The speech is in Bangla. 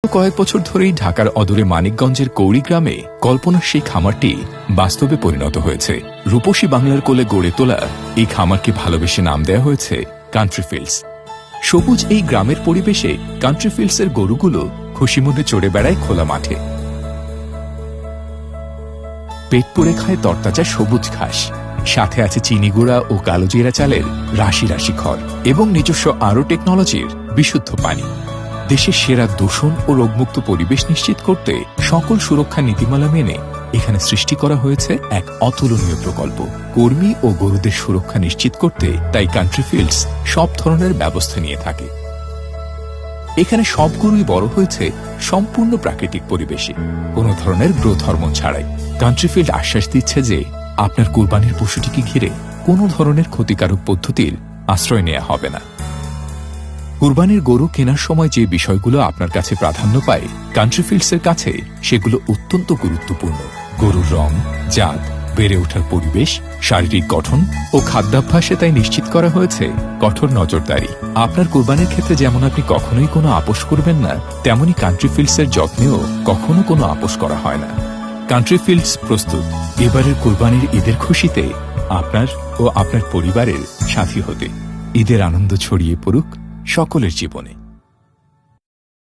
কয়েক বছর ধরেই ঢাকার অদূরে মানিকগঞ্জের কৌড়ি গ্রামে কল্পনার সেই খামারটি বাস্তবে পরিণত হয়েছে। রূপসী বাংলার কোলে গড়ে তোলা এই খামারকে ভালোবেসে নাম দেওয়া হয়েছে কান্ট্রি ফিল্ডস। সবুজ এই গ্রামের পরিবেশে কান্ট্রি ফিল্ডসের গরুগুলো খুশি মনে চড়ে বেড়ায় খোলা মাঠে। পেট পুড়ে খায় তরতাজা সবুজ ঘাস, সাথে আছে চিনি গুঁড়া ও কালোজিরা চালের রাশি রাশি খড় এবং নিজস্ব আরও টেকনোলজির বিশুদ্ধ পানি। দেশের সেরা দূষণ ও রোগমুক্ত পরিবেশ নিশ্চিত করতে সকল সুরক্ষা নীতিমালা মেনে এখানে সৃষ্টি করা হয়েছে এক অতুলনীয় প্রকল্প। কর্মী ও গরুদের সুরক্ষা নিশ্চিত করতে তাই কান্ট্রি ফিল্ডস সব ধরনের ব্যবস্থা নিয়ে থাকে। এখানে সব গরুই বড় হয়েছে সম্পূর্ণ প্রাকৃতিক পরিবেশে, কোনো ধরনের গ্রোথ হরমোন ছাড়াই। কান্ট্রি ফিল্ড আশ্বাস দিচ্ছে যে আপনার কুরবানির পশুটিকে ঘিরে কোনো ধরনের ক্ষতিকারক পদ্ধতির আশ্রয় নেওয়া হবে না। কুরবানির গরু কেনার সময় যে বিষয়গুলো আপনার কাছে প্রাধান্য পায়, কান্ট্রি ফিল্ডসের কাছে সেগুলো অত্যন্ত গুরুত্বপূর্ণ। গরুর রং, জাত, বেড়ে ওঠার পরিবেশ, শারীরিক গঠন ও খাদ্যাভ্যাসে তাই নিশ্চিত করা হয়েছে কঠোর নজরদারি। আপনার কুরবানির ক্ষেত্রে যেমন আপনি কখনোই কোনো আপোষ করবেন না, তেমনি কান্ট্রি ফিল্ডসের যত্নেও কখনো কোনো আপোষ করা হয় না। কান্ট্রি ফিল্ডস প্রস্তুত এবারের কুরবানির ঈদের খুশিতে আপনার ও আপনার পরিবারের সাথী হতে। ঈদের আনন্দ ছড়িয়ে পড়ুক সকলের জীবনে।